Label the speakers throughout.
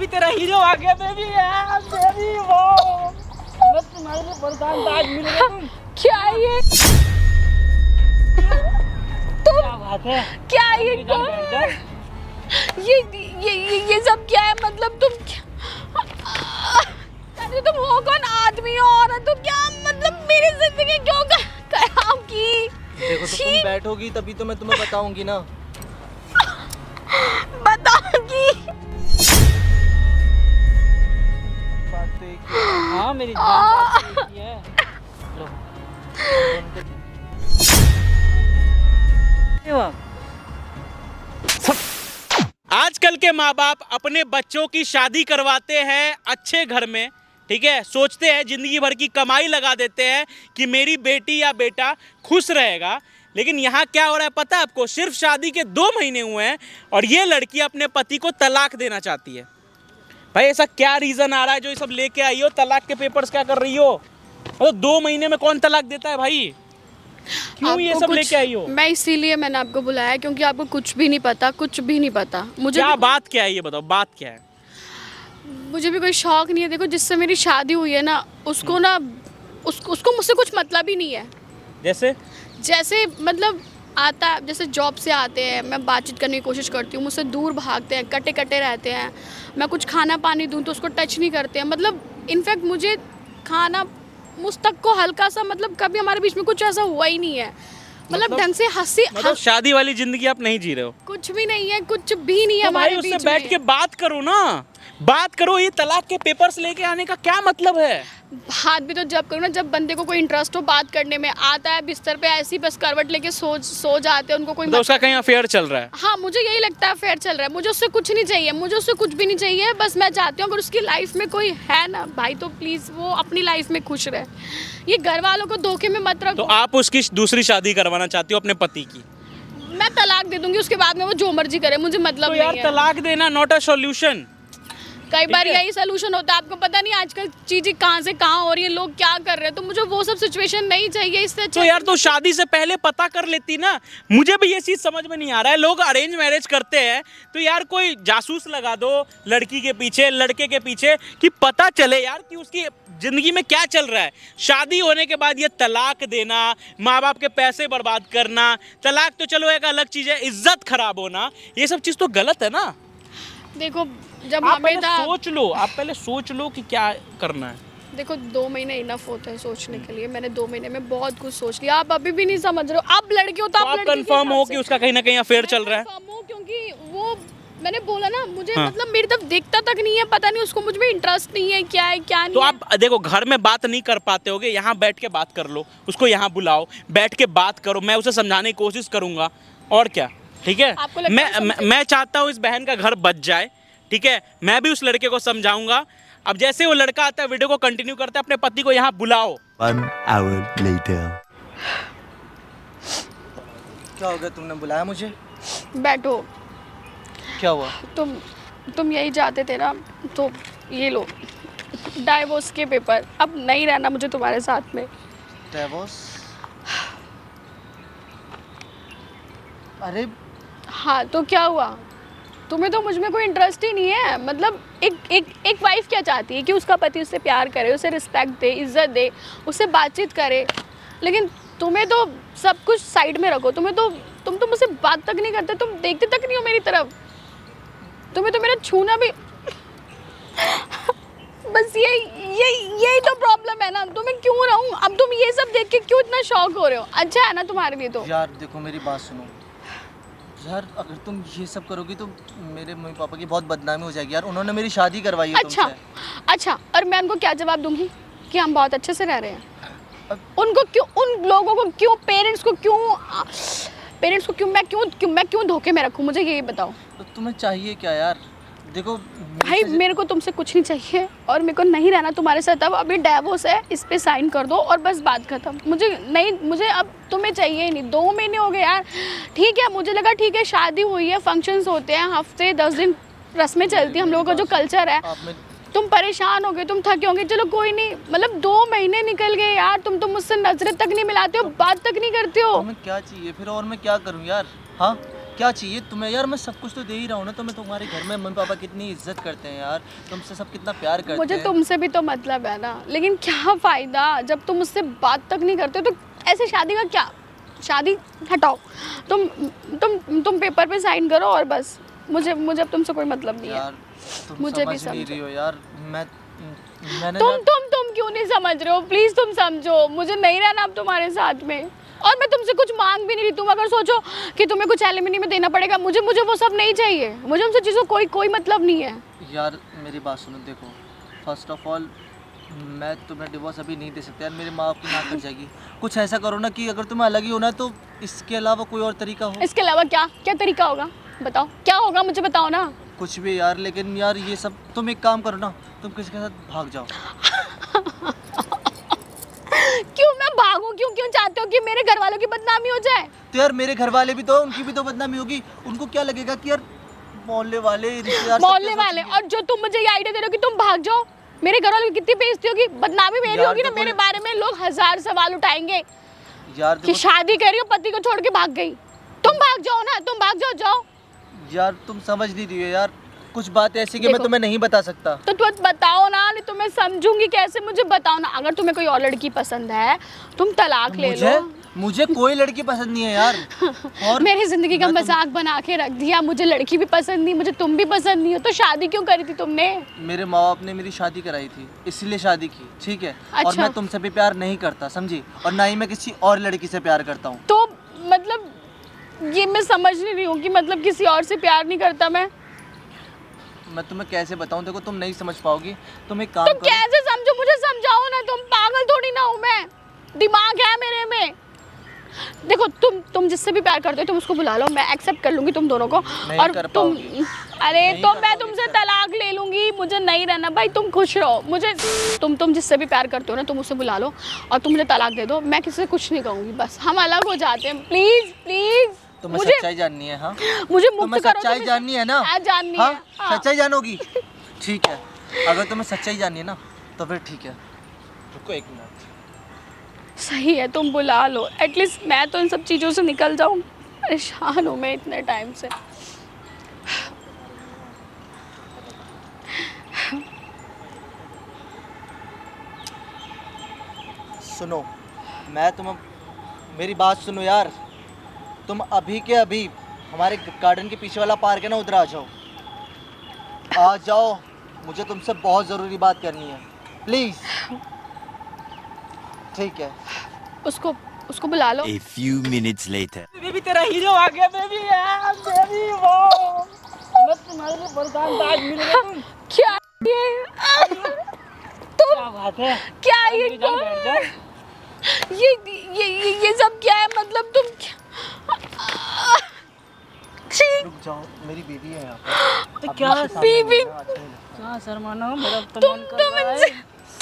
Speaker 1: Baby तेरा hero आ गया baby यार बेबी वो मैं तुम्हारे लिए परेशान था आज मिल गए तुम।
Speaker 2: क्या ये
Speaker 1: क्या बात है
Speaker 2: क्या ये ये सब क्या है मतलब तुम अरे तुम हो कौन आदमी हो औरत हो क्या मतलब मेरी जिंदगी क्यों खराब की।
Speaker 3: देखो तो तुम बैठोगी तभी तो मैं तुम्हें बताऊंगी ना।
Speaker 2: बताओगी
Speaker 3: बात तो एक ही है।
Speaker 1: हाँ मेरी जान बात तो एक ही है। लो।
Speaker 4: आजकल के माँ बाप अपने बच्चों की शादी करवाते हैं अच्छे घर में, ठीक है, सोचते हैं जिंदगी भर की कमाई लगा देते हैं कि मेरी बेटी या बेटा खुश रहेगा। लेकिन यहाँ क्या हो रहा है पता है आपको? सिर्फ शादी के 2 महीने हुए हैं और ये लड़की अपने पति को तलाक देना चाहती है। भाई ऐसा क्या रीज़न आ रहा है जो ये सब लेके आई हो? तलाक के पेपर्स क्या कर रही हो? मतलब 2 महीने में कौन तलाक देता है भाई? क्यों ये सब लेके आई हो?
Speaker 2: मैं इसीलिए मैंने आपको बुलाया क्योंकि आपको कुछ भी नहीं पता, कुछ भी नहीं पता। मुझे
Speaker 4: क्या बात क्या है ये बताओ, बात क्या है?
Speaker 2: मुझे भी कोई शौक नहीं है। देखो जिससे मेरी शादी हुई है ना उसको ना उसको मुझसे कुछ मतलब ही नहीं है। जैसे मतलब आता है, जैसे जॉब से आते हैं, मैं बातचीत करने की कोशिश करती हूँ, मुझसे दूर भागते हैं, कटे कटे रहते हैं। मैं कुछ खाना पानी दूँ तो उसको टच नहीं करते हैं। मतलब इनफैक्ट मुझे खाना मुझ तक को हल्का सा मतलब कभी हमारे बीच में कुछ ऐसा हुआ ही नहीं है। मतलब ढंग से
Speaker 4: मतलब शादी वाली जिंदगी आप नहीं जी रहे हो?
Speaker 2: कुछ भी नहीं है, कुछ भी नहीं है
Speaker 4: तो
Speaker 2: हमारे
Speaker 4: भाई
Speaker 2: बीच
Speaker 4: उससे बैठ
Speaker 2: में।
Speaker 4: के बात करो ना, बात करो। ये तलाक के पेपर्स लेके आने का क्या मतलब है?
Speaker 2: बात भी तो जब करो ना जब बंदे को कोई इंटरेस्ट हो बात करने में। आता है बिस्तर पे ऐसी बस करवट लेके सो जाते हैं, उनको कोई
Speaker 4: तो उसका कहीं अफेयर चल रहा है?
Speaker 2: हाँ मुझे यही लगता है अफेयर चल रहा है। मुझे उससे कुछ नहीं चाहिए, मुझे उससे कुछ भी नहीं चाहिए। बस मैं चाहती हूँ अगर उसकी लाइफ में कोई है ना भाई तो प्लीज़ वो अपनी लाइफ में खुश रहे। ये घर वालों को धोखे में मत रखो।
Speaker 4: तो आप उसकी दूसरी शादी करवाना चाहती हो अपने पति की?
Speaker 2: मैं तलाक दे दूंगी, उसके बाद में वो जो मर्जी करे, मुझे मतलब
Speaker 4: तो
Speaker 2: नहीं
Speaker 4: यार
Speaker 2: है।
Speaker 4: तलाक देना नॉट अ सॉल्यूशन।
Speaker 2: कई बार यही सोल्यूशन होता है। आपको पता नहीं आजकल चीजें कहाँ से कहाँ हो रही है, लोग क्या कर रहे हैं। तो मुझे वो सब सिचुएशन नहीं चाहिए। इससे अच्छा
Speaker 4: तो यार तो शादी से पहले पता कर लेती ना। मुझे भी ये चीज समझ में नहीं आ रहा है। लोग अरेंज मैरिज करते हैं तो यार कोई जासूस लगा दो लड़की के पीछे लड़के के पीछे कि पता चले यार कि उसकी जिंदगी में क्या चल रहा है। शादी होने के बाद ये तलाक देना, माँ बाप के पैसे बर्बाद करना, तलाक तो चलो एक अलग चीज है, इज्जत खराब होना, ये सब चीज तो गलत है ना।
Speaker 2: देखो जब
Speaker 4: आप
Speaker 2: हमें
Speaker 4: पहले
Speaker 2: था
Speaker 4: सोच लो, आप पहले सोच लो कि क्या करना है।
Speaker 2: देखो 2 महीने इनफ होते हैं सोचने के लिए। मैंने 2 महीने में बहुत कुछ सोच लिया। आप अभी भी नहीं समझ रहे हो। आप लड़की हो तो
Speaker 4: तो
Speaker 2: आप
Speaker 4: आप
Speaker 2: लड़की के
Speaker 4: कंफर्म हो
Speaker 2: हिसाब
Speaker 4: कि
Speaker 2: से-
Speaker 4: उसका कहीं ना कहीं अफेयर चल रहा है?
Speaker 2: मैं confirm हूँ क्योंकि वो मैंने बोला ना मुझे
Speaker 4: हाँ।
Speaker 2: मतलब मेरी तरफ देखता तक नहीं है। पता नहीं उसको मुझ में इंटरेस्ट नहीं है, क्या है क्या नहीं
Speaker 4: तो
Speaker 2: है।
Speaker 4: आप देखो घर में बात नहीं कर पाते होगे, यहाँ बैठ के बात कर लो। उसको यहाँ बुलाओ, बैठ के बात करो, मैं उसे समझाने की कोशिश करूंगा और क्या, ठीक है।
Speaker 2: आपको लगता है
Speaker 4: मैं चाहता हूँ इस बहन का घर बच जाए, ठीक है। मैं भी उस लड़के को समझाऊंगा। अब जैसे वो लड़का आता है वीडियो को कंटिन्यू करता है, अपने पति को यहाँ बुलाओ।
Speaker 5: 1 hour later.
Speaker 3: क्या हो गया, तुमने बुलाया मुझे?
Speaker 2: बैठो।
Speaker 3: क्या हुआ?
Speaker 2: तुम यही चाहते थे ना, तो ये लो डाइवोर्स के पेपर। अब नहीं रहना मुझे तुम्हारे साथ में।
Speaker 3: डिवोर्स? अरे
Speaker 2: हाँ तो क्या हुआ? तुम्हें तो मुझ में कोई इंटरेस्ट ही नहीं है। मतलब एक वाइफ क्या चाहती है कि उसका पति उससे प्यार करे, उसे रिस्पेक्ट दे, इज्जत दे, उससे बातचीत करे। लेकिन तुम्हें तो सब कुछ साइड में रखो। तुम तो मुझसे बात तक नहीं करते, तुम देखते तक नहीं हो मेरी तरफ। तुम्हें तो मेरा छूना भी बस यही तो प्रॉब्लम है ना। तो मैं क्यों रहूं? अब तुम ये सब देख के क्यों इतना शॉक हो रहे हो? अच्छा है ना तुम्हारे लिए तो?
Speaker 3: यार देखो मेरी बात सुनो यार, अगर तुम ये सब करोगी तो मेरे मम्मी पापा की बहुत बदनामी हो जाएगी यार। उन्होंने मेरी शादी करवाई है तुमसे।
Speaker 2: अच्छा और मैं उनको क्या जवाब दूंगी कि हम बहुत अच्छे से रह रहे हैं? उनको क्यों, उन लोगों को क्यों, पेरेंट्स को क्यों मैं क्यों धोखे में रखूं? मुझे यही बताओ।
Speaker 3: तो तुम्हें चाहिए क्या यार? देखो
Speaker 2: भाई मेरे को तुमसे कुछ नहीं चाहिए और मेरे को नहीं रहना तुम्हारे साथ। अब अभी डिवोर्स है, इस पे साइन कर दो और बस बात खत्म। मुझे अब तुम्हें चाहिए ही नहीं। 2 महीने हो गए यार। ठीक है मुझे लगा ठीक है शादी हुई है, फंक्शंस होते हैं, हफ्ते 10 दिन रस्में चलती हैं हम लोगों का जो कल्चर है। तुम परेशान हो गए, तुम थके होंगे, चलो कोई नहीं। मतलब 2 महीने निकल गए यार, तुम मुझसे नजरें तक नहीं मिलाते हो, बात तक नहीं करते हो।
Speaker 3: तुम्हें क्या चाहिए फिर और मैं क्या करूं यार? हाँ क्या चाहिए तुम्हें यार? मैं सब कुछ तो दे ही रहा हूँ ना तुम्हें। तुम्हारे घर में मम्मी पापा कितनी इज्जत करते हैं यार, तुमसे सब कितना प्यार करते
Speaker 2: मुझे
Speaker 3: हैं।
Speaker 2: तुमसे भी तो मतलब है ना, लेकिन क्या फ़ायदा जब तुम मुझसे बात तक नहीं करते हो? तो ऐसे शादी का क्या? शादी हटाओ, तुम पेपर पे साइन करो और बस। मुझे अब तुमसे कोई मतलब नहीं है
Speaker 3: यार तुम
Speaker 2: मुझे भी
Speaker 3: समझ नहीं
Speaker 2: समझो।
Speaker 3: रही हो यार। मैंने
Speaker 2: तुम क्यों नहीं समझ रहे हो? प्लीज तुम समझो, मुझे नहीं रहना अब तुम्हारे साथ में। और मैं तुमसे कुछ मांग भी नहीं रही। तुम अगर सोचो कि तुम्हें कुछ एलिमनी में देना पड़ेगा, मुझे वो सब नहीं चाहिए। मुझे उन सब चीज़ों कोई मतलब नहीं है।
Speaker 3: यार मेरी बात सुनो, देखो फर्स्ट ऑफ ऑल मैं तुम्हें डिवोर्स अभी नहीं दे सकता यार, मेरे माँ बाप की ना कर जाएगी। कुछ ऐसा करो ना कि अगर तुम्हें अलग ही होना है तो इसके अलावा कोई और तरीका हो।
Speaker 2: इसके अलावा क्या तरीका होगा? बताओ क्या होगा, मुझे बताओ ना।
Speaker 3: कुछ भी यार, लेकिन यार ये सब तुम एक काम करो ना, तुम किसी के साथ भाग जाओ।
Speaker 2: क्यों मैं भागूं? क्यों चाहते हो कि मेरे घर वालों की बदनामी हो जाए?
Speaker 3: तो यार मेरे घर वाले भी तो, उनकी भी तो बदनामी होगी। उनको क्या लगेगा कि यार मोहल्ले वाले, रिश्तेदार सब
Speaker 2: मोहल्ले
Speaker 3: क्या
Speaker 2: वाले।
Speaker 3: सोचेंगे?
Speaker 2: और जो तुम मुझे ये आइडिया दे रहे हो कि तुम भाग जाओ, मेरे घर वालों की कितनी बेइज्जती होगी, बदनामी मेरी
Speaker 3: यार
Speaker 2: होगी ना।
Speaker 3: देखो-
Speaker 2: मेरे बारे में लोग 1000 सवाल उठाएंगे
Speaker 3: यार
Speaker 2: कि
Speaker 3: देखो,
Speaker 2: शादी करी हो, पति को छोड़ के भाग गई। तुम भाग जाओ ना, तुम भाग जाओ।
Speaker 3: यार तुम समझ नहीं रही हो यार, कुछ बात ऐसी कि मैं
Speaker 2: देखो।
Speaker 3: तुम्हें नहीं बता सकता।
Speaker 2: तो तुम बताओ ना, नहीं तो मैं समझूंगी कैसे? मुझे बताओ ना। अगर तुम्हें कोई और लड़की पसंद है, तुम तलाक ले लो।
Speaker 3: मुझे कोई लड़की पसंद नहीं है यार। और
Speaker 2: मेरी जिंदगी का
Speaker 3: मैं
Speaker 2: मजाक बना के रख दिया। मुझे लड़की भी पसंद नहीं, मुझे तुम भी पसंद नहीं हो, तो शादी क्यों करी थी तुमने?
Speaker 3: मेरे माँ बाप ने मेरी शादी कराई थी, इसलिए शादी की, ठीक है। और
Speaker 2: अच्छा।
Speaker 3: मैं तुमसे भी प्यार नहीं करता, समझी? और ना ही मैं किसी और लड़की से प्यार करता हूँ।
Speaker 2: तो मतलब ये मैं समझ नहीं रही हूँ कि मतलब किसी और से प्यार नहीं करता मैं।
Speaker 3: मैं तुम्हें कैसे बताऊँ? देखो तुम नहीं समझ पाओगी। तुम एक काम
Speaker 2: तुम
Speaker 3: करो।
Speaker 2: कैसे समझो? मुझे समझाओ ना। तुम पागल थोड़ी ना हूँ मैं, दिमाग है मेरे में। देखो तुम जिससे भी प्यार करते हो तुम उसको बुला लो, मैं एक्सेप्ट कर लूंगी तुम दोनों को।
Speaker 3: नहीं
Speaker 2: और
Speaker 3: कर
Speaker 2: तुम
Speaker 3: पाओगी।
Speaker 2: अरे
Speaker 3: नहीं
Speaker 2: तो
Speaker 3: कर
Speaker 2: मैं
Speaker 3: पाओगी
Speaker 2: तुमसे
Speaker 3: सर।
Speaker 2: तलाक ले लूंगी, मुझे नहीं रहना भाई। तुम खुश रहो। मुझे तुम जिससे भी प्यार करते हो ना, तुम उसे बुला लो और तुम मुझे तलाक दे दो। मैं किसी से कुछ नहीं कहूंगी, बस हम अलग हो जाते हैं। प्लीज
Speaker 3: तुम्हें
Speaker 2: मुझे
Speaker 3: सच्चाई जाननी है? हाँ,
Speaker 2: मुझे
Speaker 3: तुम्हें
Speaker 2: मुक्त करो।
Speaker 3: सच्चाई जाननी है ना?
Speaker 2: हाँ, जाननी
Speaker 3: हाँ?
Speaker 2: है। हाँ।
Speaker 3: सच्चाई जानोगी? ठीक है, अगर तुम्हें सच्चाई जाननी है ना तो फिर ठीक है। रुको एक मिनट।
Speaker 2: सही है, तुम बुला लो। एटलीस्ट मैं तो इन सब चीज़ों से निकल जाऊँ। परेशान हूँ मैं इतने टाइम से।
Speaker 3: सुनो, मैं तुम्हें, मेरी बात सुनो यार। तुम अभी के अभी हमारे गार्डन के पीछे वाला पार्क है ना, उधर आ जाओ। आ जाओ, मुझे तुमसे बहुत ज़रूरी बात करनी है, प्लीज़। ठीक है।
Speaker 2: उसको बुला लो।
Speaker 5: A few minutes later.
Speaker 1: Baby तेरा हीरो आ गया बेबी यार, बेबी वो मैं तुम्हारे लिए वरदान था, आज मिल गया तुम।
Speaker 2: क्या ये
Speaker 1: क्या बात है?
Speaker 2: क्या ये
Speaker 1: मेरी जान बैठ जा।
Speaker 2: ये सब क्या है? मतलब तुम छी,
Speaker 3: रुक जाओ, मेरी बीवी है यहाँ पर।
Speaker 1: तो
Speaker 3: अब
Speaker 1: क्या
Speaker 3: मुझसे सामने
Speaker 2: बीवी?
Speaker 3: मिलना अच्छा नहीं लगता।
Speaker 1: क्या शर्माना हो, मेरा तो
Speaker 2: तुम
Speaker 1: मन कर
Speaker 2: तुम
Speaker 1: रहा है।
Speaker 2: इनसे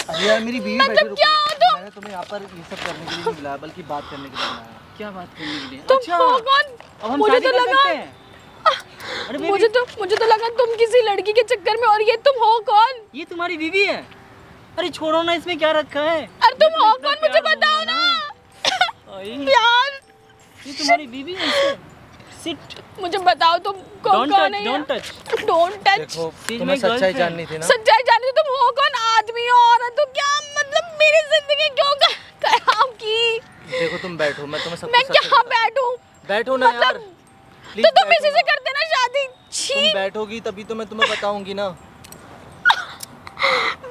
Speaker 3: अरे यार मेरी बीवी
Speaker 2: मतलब
Speaker 3: बैठे, रुको।
Speaker 2: क्या हो तुम?
Speaker 3: मैंने तुम्हें यहाँ पर ये सब करने के लिए नहीं बुलाया, बल्कि बात करने के लिए बुलाया।
Speaker 1: क्या बात करने के लिए?
Speaker 2: तुम
Speaker 1: अच्छा,
Speaker 2: हो
Speaker 1: अब
Speaker 2: कौन?
Speaker 1: हम
Speaker 2: मुझे
Speaker 1: शादी
Speaker 2: तो
Speaker 1: कर
Speaker 2: लगा
Speaker 1: सकते हैं? अरे बेबी,
Speaker 2: मुझे तो लगा तुम किसी लड़की के चक्कर में। और ये तुम हो कौन?
Speaker 1: ये तुम्हारी बीवी है? अरे छोड़ो ना, इसमें क्या रखा है?
Speaker 2: अरे तुम
Speaker 1: मैं
Speaker 2: हो
Speaker 1: इतना
Speaker 2: कौन? मुझे
Speaker 1: प्यार
Speaker 2: बताओ
Speaker 1: दूंगा
Speaker 2: ना।
Speaker 1: ओए,
Speaker 2: प्यार
Speaker 1: ये तुम्हारी बीवी है? सिट,
Speaker 2: मुझे बताओ तुम
Speaker 1: डोंट
Speaker 2: कौन
Speaker 1: टच,
Speaker 2: है?
Speaker 1: Don't touch.
Speaker 2: Don't touch.
Speaker 3: देखो,
Speaker 1: She's
Speaker 3: तुम्हें
Speaker 1: my
Speaker 3: सच्चाई
Speaker 1: girlfriend.
Speaker 3: जाननी थी ना?
Speaker 2: सच्चाई जाननी तुम हो कौन? आदमी हो औरत हो? क्या मतलब मेरी जिंदगी क्यों खराब की?
Speaker 3: देखो तुम बैठो, मैं तुम्हें सब
Speaker 2: मैं
Speaker 3: कुछ सच
Speaker 2: क्या
Speaker 3: बताता हूँ।
Speaker 2: बैठूं?
Speaker 3: बैठो ना यार,
Speaker 2: मतलब
Speaker 3: प्लीज
Speaker 2: तो तुम
Speaker 3: बैठो
Speaker 2: इसी से
Speaker 3: ना।
Speaker 2: करते ना शादी?
Speaker 3: तुम
Speaker 2: छी,
Speaker 3: बैठोगी तभी तो मैं तुम्हें बताऊंगी ना।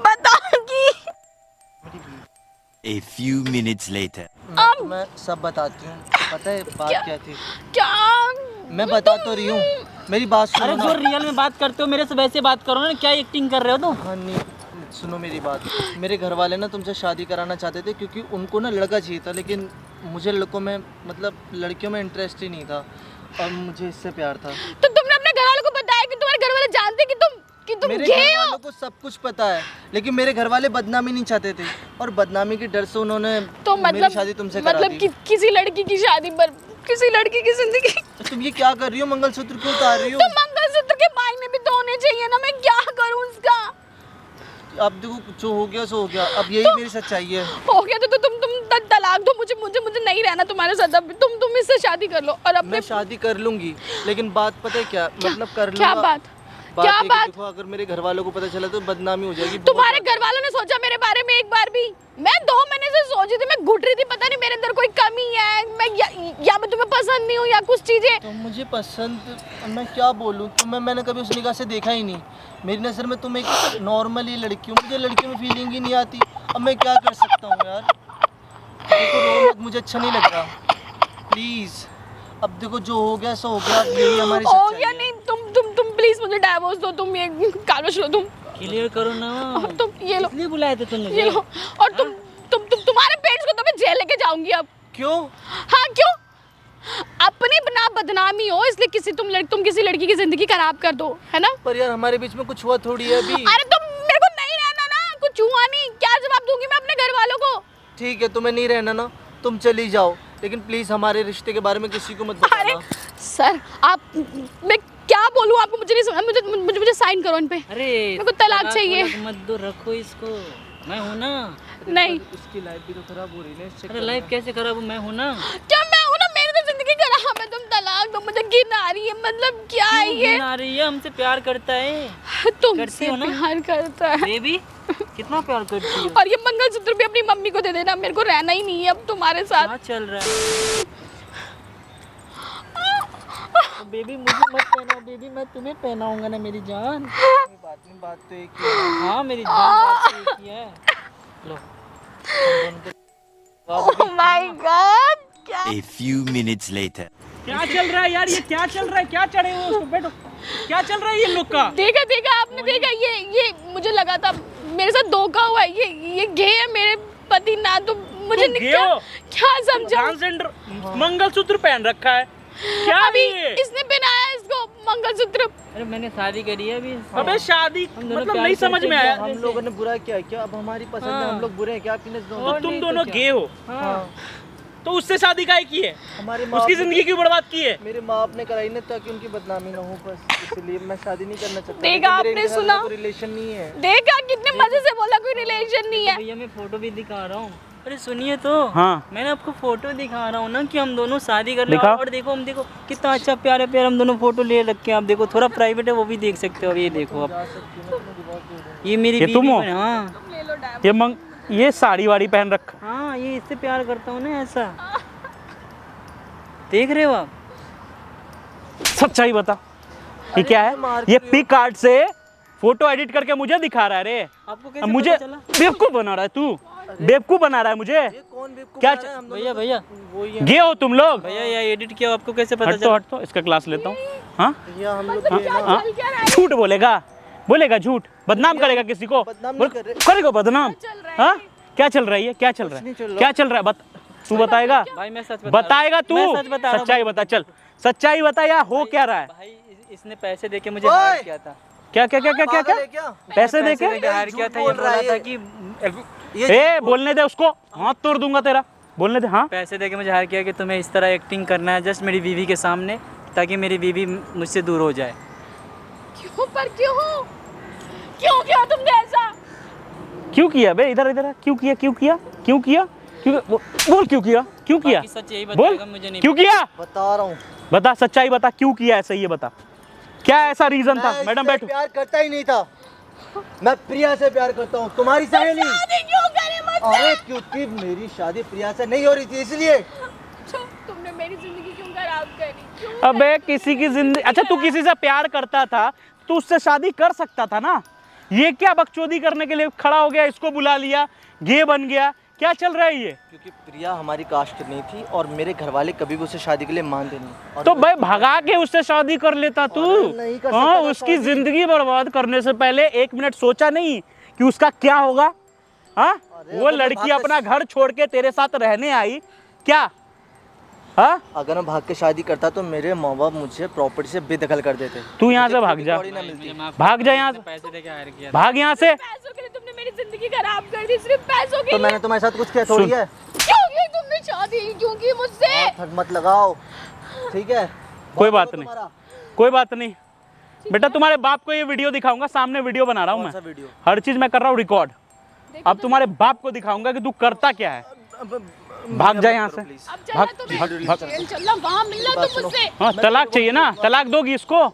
Speaker 2: बताओगी।
Speaker 5: A few minutes later.
Speaker 3: मैं तुम्हें सब बताती हूँ। पता है बात क्या थी?
Speaker 2: क्या?
Speaker 3: मैं बता तो रही हूँ, मेरी बात सुनो
Speaker 1: अरे
Speaker 3: ना।
Speaker 1: जो रियल में बात करते हो मेरे से वैसे बात करो ना, क्या एक्टिंग कर रहे हो तुम?
Speaker 3: हाँ नहीं, सुनो मेरी बात। मेरे घर वाले ना तुमसे शादी कराना चाहते थे, क्योंकि उनको ना लड़का चाहिए था, लेकिन मुझे लड़कों में, मतलब लड़कियों में इंटरेस्ट ही नहीं था, और मुझे इससे प्यार था।
Speaker 2: तो तुमने अपने घर वालों को बताया कि तुम्हारे घर वाले जानते कि तुम
Speaker 3: मेरे
Speaker 2: गे
Speaker 3: घर
Speaker 2: हो?
Speaker 3: वालों को सब कुछ पता है, लेकिन मेरे घर वाले बदनामी नहीं चाहते थे, और बदनामी के डर से उन्होंने
Speaker 2: तो
Speaker 3: मेरी
Speaker 2: मतलब
Speaker 3: शादी तुमसे करा
Speaker 2: मतलब
Speaker 3: दी।
Speaker 2: किसी लड़की की शादी पर, किसी लड़की की जिंदगी।
Speaker 3: तुम ये क्या कर रही हो? मंगलसूत्र क्यों उतार रही हो?
Speaker 2: तो मंगलसूत्र के मायने भी तो होने चाहिए ना। मैं क्या करूं उसका?
Speaker 3: अब देखो, जो हो गया सो हो गया, अब यही मेरी सच्चाई है।
Speaker 2: हो गया तो तुम तलाक तलाक दो, मुझे मुझे मुझे नहीं रहना तुम्हारे साथ अब। तुम इससे शादी कर लो और अपने।
Speaker 3: मैं शादी कर लूंगी, लेकिन बात पता है क्या, मतलब कर
Speaker 2: क्या
Speaker 3: लूंगा।
Speaker 2: बात?
Speaker 3: बात
Speaker 2: क्या
Speaker 3: है कि
Speaker 2: बात?
Speaker 3: देखो, अगर मेरे घर वालों को पता चला तो बदनामी हो जाएगी।
Speaker 2: तुम्हारे घर वालों ने सोचा मेरे बारे में एक बार भी? मैं 2 महीने से सोच रही थी, मैं घुट रही थी, पता नहीं मेरे अंदर कोई कमी है, मैं या मैं तुम्हें पसंद नहीं हूँ या कुछ चीजें।
Speaker 3: तो मुझे पसंद, मैं क्या बोलूँ, मैंने कभी उस निगाह से देखा ही नहीं। मेरी नज़र में तुम एक नॉर्मल ही लड़की हो, मुझे लड़कियों में फीलिंग ही नहीं आती। अब मैं क्या कर सकता हूँ यार, देखो रो मत, मुझे अच्छा नहीं लग रहा, प्लीज़। अब देखो जो हो गया सो हो गया, अब यही हमारी
Speaker 2: हो
Speaker 3: सच्चाई
Speaker 2: गया
Speaker 3: है।
Speaker 2: नहीं, तुम प्लीज मुझे डाइवोर्स दो, तुम ये कागज लो, तुम
Speaker 1: क्लियर करो ना।
Speaker 2: तुम ये लो,
Speaker 1: इसलिए बुलाए थे तुम
Speaker 2: ये
Speaker 1: मुझे।
Speaker 2: लो। और तुम्हारे पेरेंट्स को तो मैं जेल लेके जाऊंगी अब।
Speaker 3: क्यों?
Speaker 2: हाँ क्यों? अपनी बना बदनामी हो इसलिए तुम किसी लड़की की जिंदगी खराब कर दो, है ना?
Speaker 3: पर यार हमारे बीच में कुछ हुआ थोड़ी है अभी।
Speaker 2: अरे तुम मेरे को नहीं रहना ना, कुछ हुआ नहीं, क्या जवाब दूंगी मैं अपने घर वालों को?
Speaker 3: ठीक है, तुम्हें नहीं रहना ना, तुम चली जाओ, लेकिन प्लीज हमारे रिश्ते के बारे में किसी को मत
Speaker 2: अरे
Speaker 3: बताना।
Speaker 2: सर आप, मैं क्या बोलूँ आपको, मुझे नहीं समझ, मुझे साइन करो इन पे।
Speaker 1: अरे
Speaker 2: मेरे को तलाक चाहिए।
Speaker 1: मत दो, रखो इसको, मैं हूँ ना।
Speaker 2: नहीं,
Speaker 3: इसकी लाइफ भी तो खराब हो रही है इससे।
Speaker 1: अरे लाइफ कैसे खराब हो, मैं हूँ ना।
Speaker 2: क्या मैं हूँ ना? मेरी तो जिंदगी खराब है, तुम तलाक दो, मुझे घिन आ रही है, मतलब क्या है
Speaker 1: क्यों
Speaker 2: ये?
Speaker 1: घिन आ रही है? हमसे प्यार करता है,
Speaker 2: तुमसे
Speaker 1: हो ना?
Speaker 2: प्यार करता है।
Speaker 1: बेबी कितना प्यार करती है।
Speaker 2: और ये मंगलसूत्र भी अपनी मम्मी को दे देना, मेरे को रहना ही नहीं है अब तुम्हारे साथ।
Speaker 1: क्या चल रहा है? बेबी मुझे मत पहनाओ, बेबी मैं तुम्हें पहनाऊंगा ना मेरी जान।
Speaker 3: बात तो एक ही है।
Speaker 1: हाँ मेरी जान, बात तो एक ही है। लो
Speaker 2: ओह माय गॉड, क्या
Speaker 5: A few minutes later.
Speaker 4: क्या चल रहा है यार, ये क्या चल रहा है, क्या चढ़े हुए उसको, बैठो। क्या चल रहा है ये लोग का?
Speaker 2: देखा आपने देखा? ये मुझे लगा था मेरे साथ धोखा हुआ है, ये गे है मेरे पति ना, तो मुझे
Speaker 4: तुम गे
Speaker 2: क्या
Speaker 4: हो?
Speaker 2: क्या समझा?
Speaker 4: ट्रांसजेंडर मंगलसूत्र पहन रखा है, क्या
Speaker 2: अभी
Speaker 4: ये?
Speaker 2: इसने पहनाया इसको मंगलसूत्र।
Speaker 1: अरे मैंने शादी करी है अभी।
Speaker 4: अबे शादी
Speaker 1: हम दोनों
Speaker 4: मतलब
Speaker 1: प्यार
Speaker 4: नहीं समझ
Speaker 1: करते
Speaker 4: में
Speaker 1: हैं,
Speaker 4: आया।
Speaker 3: हम लोगों ने बुरा किया है क्या? अब हमारी पसंद है, हम लोग बुरे हैं क्या? आपकी नज़रों में?
Speaker 4: तो तुम
Speaker 1: नहीं तो
Speaker 4: दोनों
Speaker 1: क्या?
Speaker 4: गे हो,
Speaker 1: हाँ।
Speaker 4: तो उससे शादी काहे की है?
Speaker 3: हमारे माँ
Speaker 4: उसकी
Speaker 3: बाप ने-
Speaker 4: जिंदगी क्यों बर्बाद की है?
Speaker 3: मेरे माँ बाप ने कराई ना ताकि उनकी बदनामी ना हो, बस इसलिए मैं शादी नहीं करना चाहता।
Speaker 2: देखा
Speaker 3: लेकिन मेरे
Speaker 2: आपने,
Speaker 3: इनके साथ
Speaker 2: सुना?
Speaker 3: कोई रिलेशन नहीं है।
Speaker 2: देखा कितने मजे से बोला, कोई रिलेशन नहीं है।
Speaker 1: भैया मैं फोटो भी दिखा रहा हूँ। अरे सुनिए तो,
Speaker 4: हाँ।
Speaker 1: मैंने आपको फोटो दिखा रहा हूँ ना कि हम दोनों शादी कर रहे हैं।
Speaker 4: दिखाओ।
Speaker 1: और देखो हम देखो कितना अच्छा प्यारे प्यारे हम दोनों फोटो ले रखे हैं। आप देखो थोड़ा प्राइवेट है वो भी देख सकते हो। ये देखो आप, ये मेरी
Speaker 4: ये तुम
Speaker 1: बीवी
Speaker 4: हो?
Speaker 1: है, हाँ
Speaker 2: ले लो
Speaker 4: ये साड़ी वाड़ी पहन रखा।
Speaker 1: हाँ ये इससे प्यार करता हूँ ना, ऐसा देख रहे हो आप?
Speaker 4: सच्चाई बता, ये क्या है? ये पिक आर्ट से फोटो एडिट करके मुझे दिखा रहा है रे।
Speaker 1: आपको
Speaker 4: अब
Speaker 1: कैसे
Speaker 4: मुझे
Speaker 1: पता चला?
Speaker 4: बेवकूफ बना रहा है तू, बेवकूफ बना रहा है मुझे।
Speaker 3: ये कौन बेवकूफ
Speaker 4: क्या
Speaker 3: बना रहा है? हम दोनों
Speaker 1: भैया भैया
Speaker 3: वही है।
Speaker 4: गे हो तुम लोग?
Speaker 1: भैया ये एडिट किया आपको कैसे पता
Speaker 4: हट
Speaker 1: चला?
Speaker 4: तो इसका क्लास लेता हूँ। हाँ
Speaker 3: भैया हम लोग
Speaker 2: मतलब
Speaker 3: ये
Speaker 2: क्या
Speaker 3: ना-
Speaker 2: चल क्या रहा है?
Speaker 4: झूठ बोलेगा झूठ, बदनाम करेगा किसी को,
Speaker 3: बदनाम नहीं कर रहे।
Speaker 4: करेगा बदनाम।
Speaker 2: चल रहा है?
Speaker 4: हाँ क्या चल रहा है? ये क्या चल रहा
Speaker 3: नहीं चल
Speaker 4: है?
Speaker 3: रहा।
Speaker 4: क्या चल रहा है? तू बताएगा?
Speaker 1: भाई मैं सच बता रहा हूँ।
Speaker 4: बताएगा तू?
Speaker 1: मैं सच बता रहा हूँ।
Speaker 4: सच्चाई बता, चल सच्चाई बता, या हो क्या रहा है?
Speaker 1: भाई इसने पैसे देके मुझे
Speaker 3: ओए!
Speaker 1: हायर किया था।
Speaker 4: क्या क्या क्या क्या क्या
Speaker 3: पागल है
Speaker 4: क्या
Speaker 3: क्या?
Speaker 4: पैसे देके?
Speaker 1: हायर किया था। ये
Speaker 3: बोल रहा
Speaker 1: बोला
Speaker 3: है
Speaker 1: था
Speaker 3: ये।
Speaker 1: कि
Speaker 4: ए बोलने दे उसको, हाथ तोड़ दूंगा तेरा, बोलने दे। हाँ
Speaker 1: पैसे देके मुझे हायर किया कि तुम्हें इस तरह एक्टिंग करना है जस्ट मेरी बीवी के सामने, ताकि मेरी बीवी मुझसे दूर हो जाए।
Speaker 2: क्यों पर क्यों? क्यों किया तुमने ऐसा?
Speaker 4: क्यों किया बे? इधर इधर क्यों किया? क्यों किया? क्यों किया? क्यों? बोल क्यों किया? क्यों किया?
Speaker 1: बाकी सच यही
Speaker 4: बोल
Speaker 1: बताएगा, मुझे नहीं
Speaker 4: क्यों किया?
Speaker 3: बता रहा हूँ,
Speaker 4: बता सच्चाई बता, क्यों किया ऐसा? ये बता, क्या ऐसा रीजन था?
Speaker 3: मैं
Speaker 4: मैडम
Speaker 3: इससे
Speaker 4: बैठो।
Speaker 3: प्यार करता ही नहीं था। मैं प्रिया से प्यार करता हूँ, तुम्हारी सहेली।
Speaker 2: शादी क्यों करी मुझसे?
Speaker 3: अरे क्योंकि मेरी शादी प्रिया से नहीं हो रही थी, इसलिए।
Speaker 2: तुमने मेरी जिंदगी क्यों खराब करी? क्यों?
Speaker 4: अबे किसी की जिंदगी, अच्छा तू किसी से प्यार करता था तो उससे शादी कर सकता था ना। ये क्या बकचोदी करने के लिए खड़ा हो गया, इसको बुला लिया, गे बन गया, क्या चल रहा है ये?
Speaker 3: क्योंकि प्रिया हमारी कास्ट नहीं थी और मेरे घर वाले कभी भी उसे शादी के लिए मानते नहीं। और
Speaker 4: तो भाई भगा के उससे शादी कर लेता तू।
Speaker 3: अरे नहीं कर सकता
Speaker 4: हाँ
Speaker 3: था
Speaker 4: उसकी
Speaker 3: शादी।
Speaker 4: जिंदगी बर्बाद करने से पहले 1 मिनट सोचा नहीं कि उसका क्या होगा? हाँ
Speaker 3: अरे
Speaker 4: वो
Speaker 3: अगर मैं
Speaker 4: लड़की
Speaker 3: भाग के-
Speaker 4: अपना घर छोड़ के तेरे साथ रहने आई क्या? हाँ
Speaker 3: अगर मैं भाग के शादी करता तो मेरे माँ बाप मुझे प्रॉपर्टी से बेदखल कर देते।
Speaker 4: तू यहाँ से भाग जा,
Speaker 3: थोड़ी ना मिलती।
Speaker 4: भाग जा यहाँ से,
Speaker 1: पैसे देके हायर किया था।
Speaker 4: भाग यहाँ से।
Speaker 2: पैसों के लिए तुमने मेरी जिंदगी खराब कर दी, सिर्फ पैसों के
Speaker 3: तो
Speaker 2: लिए।
Speaker 3: मैंने तुम्हारे साथ कुछ किया थोड़ी है।
Speaker 2: क्यों की तुमने शादी? क्यों की मुझसे?
Speaker 3: थक मत लगाओ, ठीक है?
Speaker 4: कोई बात
Speaker 3: बहुत
Speaker 4: नहीं,
Speaker 3: तुम्हारा।
Speaker 4: कोई बात नहीं बेटा, तुम्हारे बाप को ये वीडियो दिखाऊंगा, सामने वीडियो बना रहा हूँ
Speaker 3: कौन सा
Speaker 4: मैं,
Speaker 3: वीडियो?
Speaker 4: हर चीज मैं कर रहा हूँ रिकॉर्ड। अब तुम्हारे बाप को दिखाऊंगा कि तू करता क्या है। भाग जा यहाँ से।
Speaker 2: अब चलना
Speaker 4: भाग,
Speaker 2: तुम्हें
Speaker 4: भाग, भाग।
Speaker 2: जेल चलना, वहाँ मिलना तुम मुझसे।
Speaker 4: हाँ तलाक चाहिए ना, तलाक दोगी इसको?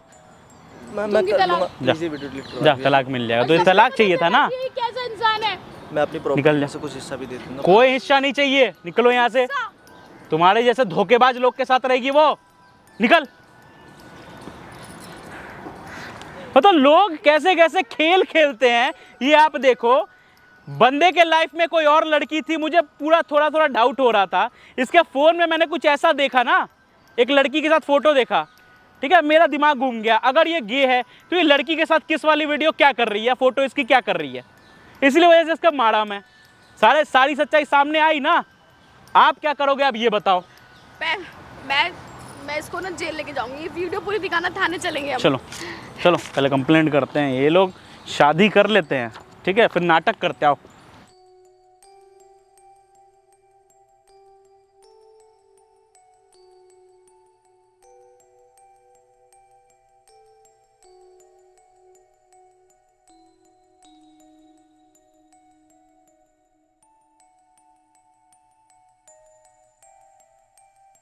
Speaker 3: मैं
Speaker 2: दूंगी
Speaker 3: कर
Speaker 2: तलाक।
Speaker 3: लूँगा,
Speaker 4: जा।
Speaker 3: प्लीज़ ये वीडियो डिलीट करवा
Speaker 4: जा,
Speaker 3: दिया।
Speaker 4: तलाक मिल जाएगा। तो तलाक चाहिए था ना?
Speaker 2: ये कैसा इंसान है?
Speaker 3: मैं अपनी
Speaker 4: निकल
Speaker 3: प्रॉपर्टी
Speaker 4: जा।
Speaker 3: से कुछ हिस्सा भी दे दूंगा।
Speaker 4: कोई हिस्सा नहीं चाहिए, निकलो यहाँ से। तुम्हारे जैसे धोखेबाज लोग के साथ रहेगी वो, निकल। मतलब लोग कैसे कैसे खेल खेलते हैं ये आप देखो। बंदे के लाइफ में कोई और लड़की थी, मुझे पूरा थोड़ा थोड़ा डाउट हो रहा था। इसके फोन में मैंने कुछ ऐसा देखा ना, एक लड़की के साथ फोटो देखा, ठीक है, मेरा दिमाग घूम गया। अगर ये गे है तो ये लड़की के साथ किस वाली वीडियो क्या कर रही है, फोटो इसकी क्या कर रही है, इसलिए वजह से इसका मारा मैं। सारी सच्चाई सामने आई ना। आप क्या करोगे अब ये बताओ।
Speaker 2: मैं इसको ना जेल लेके जाऊंगी। ये वीडियो पूरी दिखाना, थाने चलेंगे हम।
Speaker 4: चलो चलो पहले कंप्लेंट करते हैं। ये लोग शादी कर लेते हैं, ठीक है, फिर नाटक करते आओ।